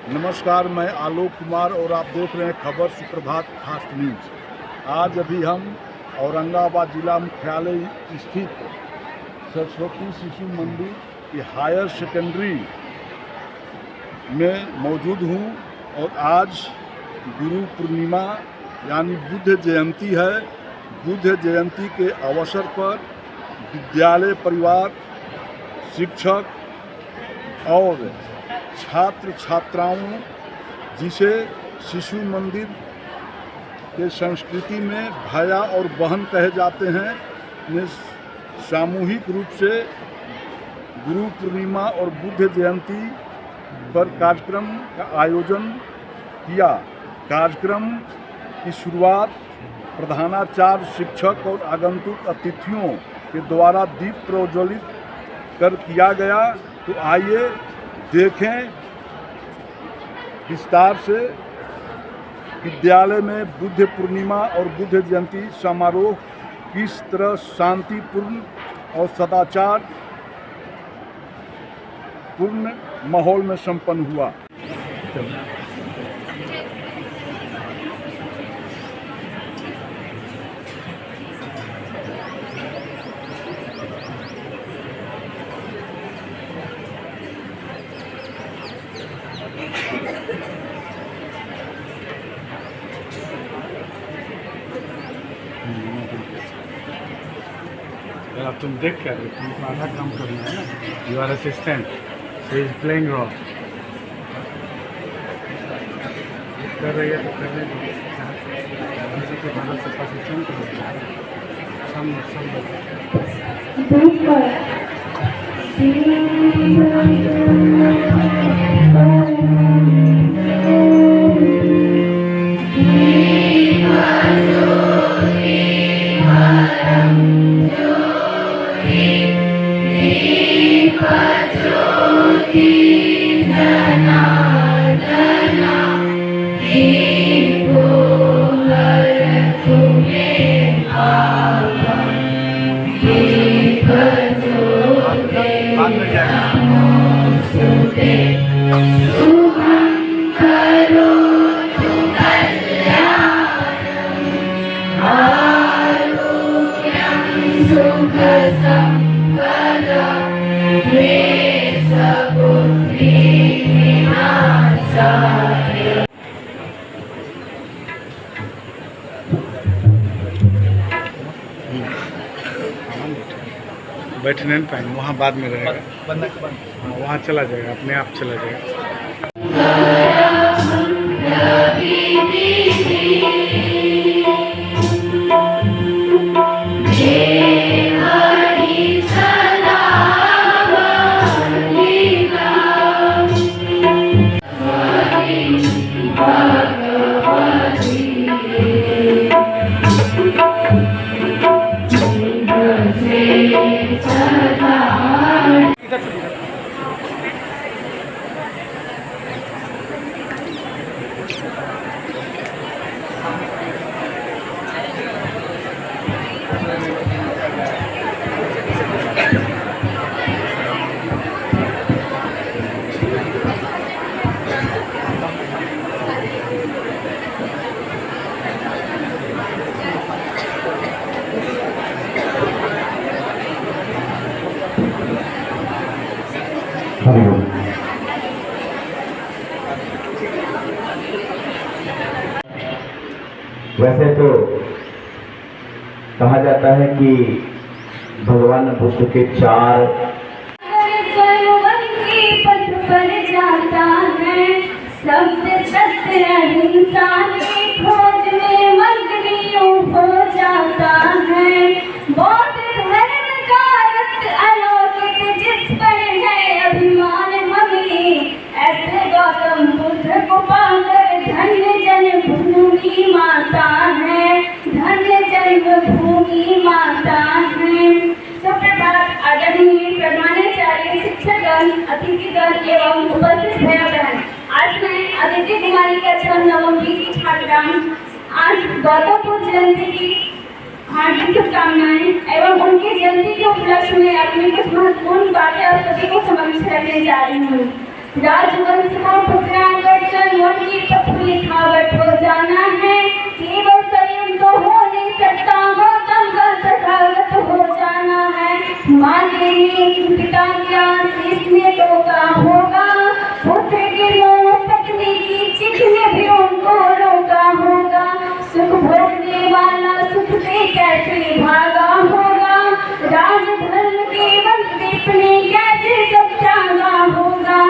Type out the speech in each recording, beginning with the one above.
नमस्कार, मैं आलोक कुमार और आप देख रहे हैं खबर सुप्रभात फास्ट न्यूज़। आज अभी हम औरंगाबाद जिला मुख्यालय स्थित सरस्वती शिशु मंदिर की हायर सेकेंडरी में मौजूद हूँ और आज गुरु पूर्णिमा यानी बुद्ध जयंती है। बुद्ध जयंती के अवसर पर विद्यालय परिवार, शिक्षक और छात्र छात्राओं, जिसे शिशु मंदिर के संस्कृति में भैया और बहन कहे जाते हैं, ने सामूहिक रूप से गुरु पूर्णिमा और बुद्ध जयंती पर कार्यक्रम का आयोजन किया। कार्यक्रम की शुरुआत प्रधानाचार्य, शिक्षक और आगंतुक अतिथियों के द्वारा दीप प्रज्वलित कर किया गया। तो आइए देखें विस्तार से विद्यालय में बुद्ध पूर्णिमा और बुद्ध जयंती समारोह किस तरह शांतिपूर्ण और सदाचार पूर्ण माहौल में संपन्न हुआ। अब तुम देख कर तुमको आधा काम करना है ना। You are assistant, so is playing raw कर रही है तो करने दो। किसी के बारे से असिस्टेंट बैठने नहीं पाएंगे, वहाँ बाद में रहेगा। वहाँ चला जाएगा, अपने आप चला जाएगा। वैसे तो कहा जाता है कि भगवान बुद्ध के 4 पथ पर जाता है, सत्य सत्य अहिंसा की खोज में मग्नियों हो जाता है। बौद्ध धर्म का रक्त अलौकिक जिस पर है अभिमान मगनी, ऐसे गौतम बुद्ध को पाकर धन्य जन्मभूमि माता है, धन्य जन्मभूमि माता है। सुप्रभात आदरणीय प्रधानाचार्य, शिक्षकगण, अतिथिगण एवं उपस्थित भाई बहन। आज मैं अदिति कुमारी कक्षा नवमी की छात्रा आज गौतम बुद्ध जयंती की हार्दिक शुभकामनाएं एवं उनकी जयंती के उपलक्ष्य में अपनी कुछ महत्वपूर्ण बातें आप सभी को समक्ष रखने जा रही हूँ। राजवंश का पुत्रांगद भोगने वाला सुख से कैसे भागा होगा, राजधर्म के वंश ने कैसे सब त्यागा होगा।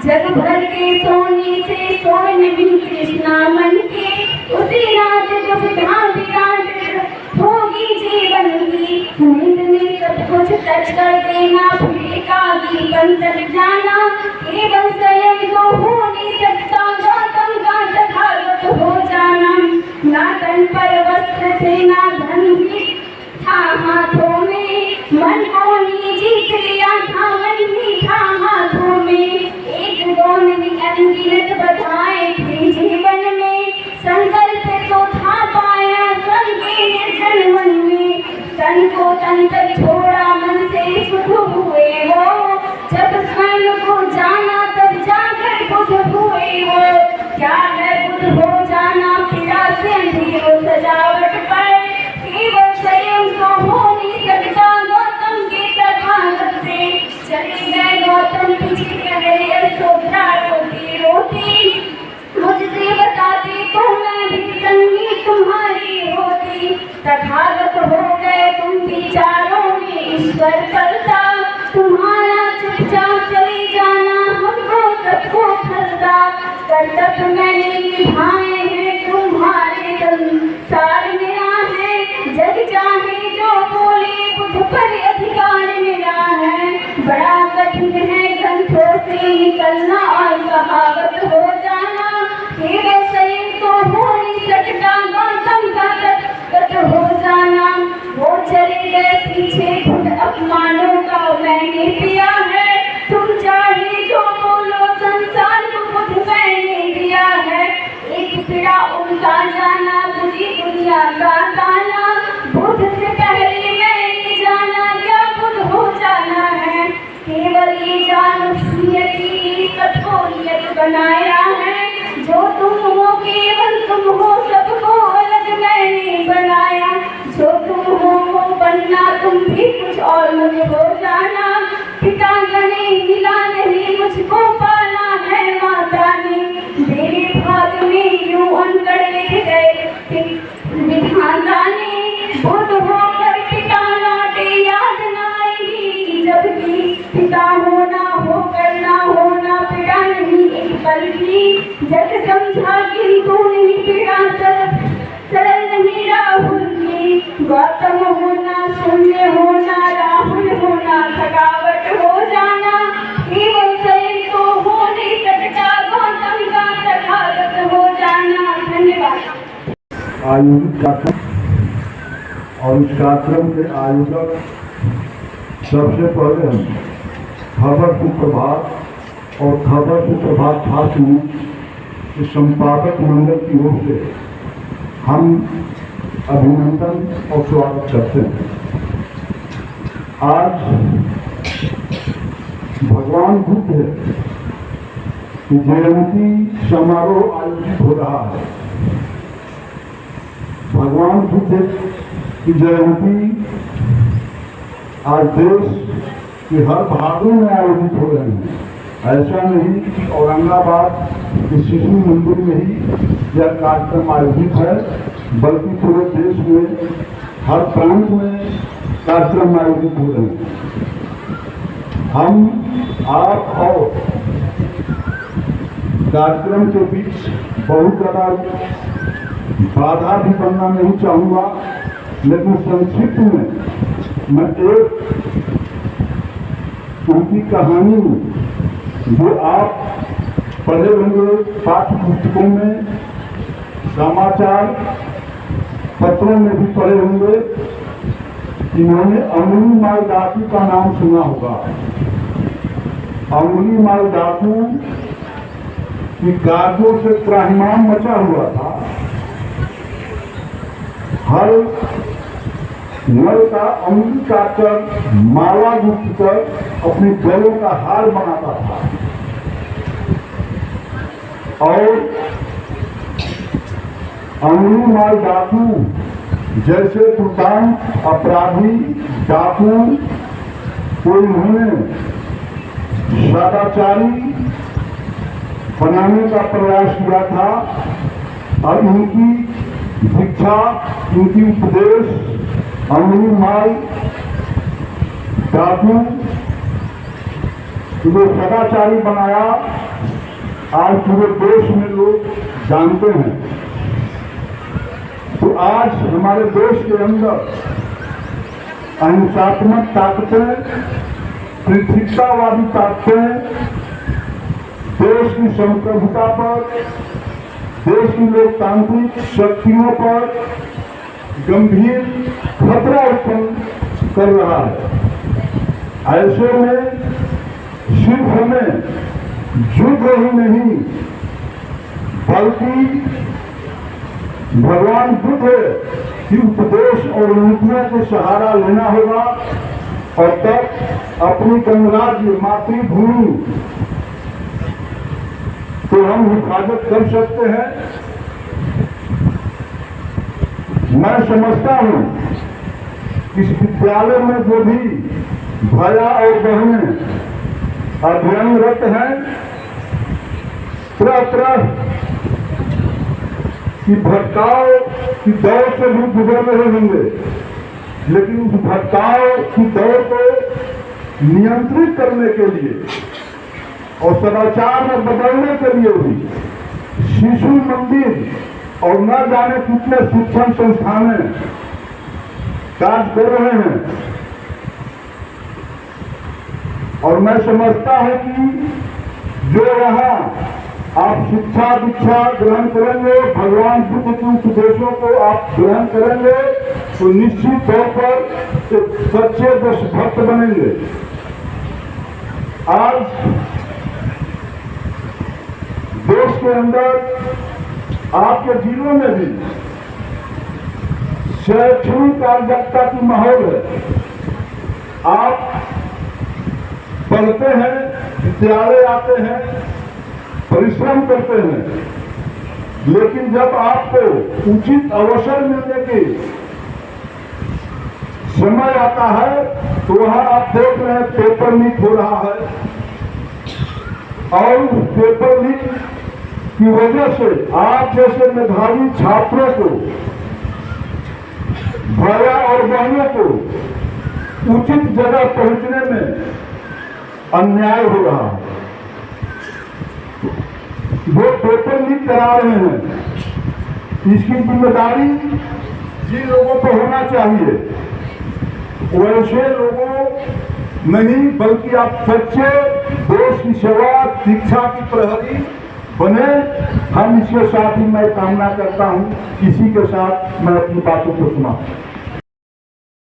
जग भर के सोने से सोने भी कृष्णा मन के, उसी रात जब विराट होगी जीवन की। नींद में सब कुछ टच कर देना, फिर एकाकी बंधन जाना, केवल स्वयं को हो नहीं सकता गौतम का तथागत हो जाना। ना तन पर वस्त्र थे ना धन भी था हाथों में, मन को ही जीत लिया था मन ही था हाथों में। एक दो नहीं अनगिनत बधाएं थे जीवन में, संकल्प तो था पाया स्वयं के निर्जन मन में। तन को तन तक छोड़ा मन से शुद्ध हुए वो, जब स्वयं को जाना तब जाकर बुद्ध हुए वो। क्या है बुद्ध हो जाना, पीड़ा से अंधेरों सजावट पर, केवल स्वयं को हो नहीं सकता गौतम के तथागत से। चले गए गौतम पीछे कहे यशोधरा रोती रोती, मुझसे बताते तो मैं भी संगी तुम्हारी होती। तथागत हो गए तुम विचारों में ईश्वर करता, तुम्हारा चुपचाप चले जाना हमको सबको खलता। कर्तव्य मैंने निभाए हैं तुम्हारे संसार मेरा है, जग चाहे जो बोले बुद्ध पर अधिकार मेरा है। बड़ा कठिन है ग्रंथों से निकलना और कहावत हो जाना, केवल स्वयं तो हो नहीं सकता गौतम का तथागत हो जाना। वो चले गए पीछे खुद अपमानों का मैंने पिया है, तुम चाहे जो बोलो संसार को बुद्ध मैंने दिया है। एक पीड़ा उनका जाना बुरी दुनिया का ताना, बुद्ध से पहले मैंने जाना क्या बुद्ध हो जाना है। केवल ये जानो नियति कठोरियत बनाया है, जो तुम हो केवल तुम हो सबको अलग मैंने बनाया। जो तुम हो वो बनना तुम भी कुछ और मुझे हो जाना, पिता ने मिला नहीं मुझको पाला है माता ने। मेरे भाग में यूं अनगढ़ लिख गए विधाता ने, बुद्ध होकर पिता लौटे याद न आएगी जबकि। पिता होना हो करना होना पीड़ा नहीं एक पल की, जग समझा किंतु नहीं पीड़ा सरल नहीं राहुल की। गौतम होना शून्य होना राहुल होना थकावट हो जाना, केवल स्वयं को हो नहीं सकता गौतम का तथागत हो जाना। धन्यवाद। आयोजित कार्यक्रम और इस कार्यक्रम के आयोजक सबसे पहले हम खबर सुप्रभात और खबर सुप्रभात छात्र के संपादक मंडल की ओर से हम अभिनंदन और स्वागत करते हैं। आज भगवान बुद्ध की जयंती समारोह आयोजित हो रहा है। भगवान बुद्ध की जयंती आज देश के हर भागों में आयोजित हो रहे हैं। ऐसा नहीं कि औरंगाबाद के शिशु मंदिर में ही यह कार्यक्रम आयोजित है, बल्कि पूरे देश में हर प्रांत में कार्यक्रम आयोजित हो रहे हैं। हम आप और कार्यक्रम के बीच बहुत ज़्यादा बाधा भी बनना नहीं चाहूँगा, लेकिन संक्षिप्त में मैं एक उनकी कहानी जो आप पढ़े होंगे पाठ्य पुस्तकों में, समाचार पत्रों में भी पढ़े होंगे, इन्होंने अंगुली माल डाकू का नाम सुना होगा। अंगुली माल डाकू की कार्यों से त्राहिमाम मचा हुआ था। हर नल का अंगुली काटकर माला गुप्त कर अपने गलों का हार बनाता था और अंगुली माल डाकू जैसे दुर्दांत अपराधी डाकू को इन्होंने सदाचारी बनाने का प्रयास किया था और इनकी दीक्षा, उनकी उपदेश, अम्मी माई, दादू जो सदाचारी बनाया, आज पूरे देश में लोग जानते हैं। तो आज हमारे देश के अंदर अहिंसात्मक ताकतें, पृथकतावादी ताकतें देश की संप्रभुता पर, देश की लोकतांत्रिक शक्तियों पर गंभीर खतरा उत्पन्न कर रहा है। ऐसे में सिर्फ हमें युद्ध ही नहीं बल्कि भगवान बुद्ध की उपदेश और नीतियों के सहारा लेना होगा और तब अपनी गणराज्य मातृभूमि तो हम हिफाजत कर सकते हैं। मैं समझता हूं इस विद्यालय में जो भी भैया और बहनें अध्ययनरत हैं, तरह तरह की भटकाव की दौर से भी गुजर रहे होंगे, लेकिन उस भटकाव की दौर को नियंत्रित करने के लिए और सदाचार में बदलने के लिए भी शिशु मंदिर और न जाने कितने शिक्षण संस्थानें कार्य कर रहे हैं। और मैं समझता हूं कि जो यहाँ आप शिक्षा दीक्षा ग्रहण करेंगे, भगवान बुद्ध के उपदेशों को आप ग्रहण करेंगे, तो निश्चित तौर पर एक सच्चे देशभक्त बनेंगे। आज देश के अंदर आपके जिलों में भी शैक्षणिक अराजकता की माहौल है। आप पढ़ते हैं, विद्यालय आते हैं, परिश्रम करते हैं, लेकिन जब आपको उचित अवसर मिलने की समय आता है तो वहां आप देख रहे हैं पेपर लीक हो रहा है और उस पेपर लीक की वजह से आप जैसे मेधावी छात्रों को, भैया और बहनों को उचित जगह पहुंचने में अन्याय हो रहा है। वो पेपर लीक करा रहे हैं, इसकी जिम्मेदारी जिन लोगों पर होना चाहिए वैसे लोगों नहीं, बल्कि आप सच्चे देश की सेवा, शिक्षा की प्रहरी बने। हम इसके साथ ही मैं कामना करता हूं, इसी के साथ मैं अपनी बातों को समाप्त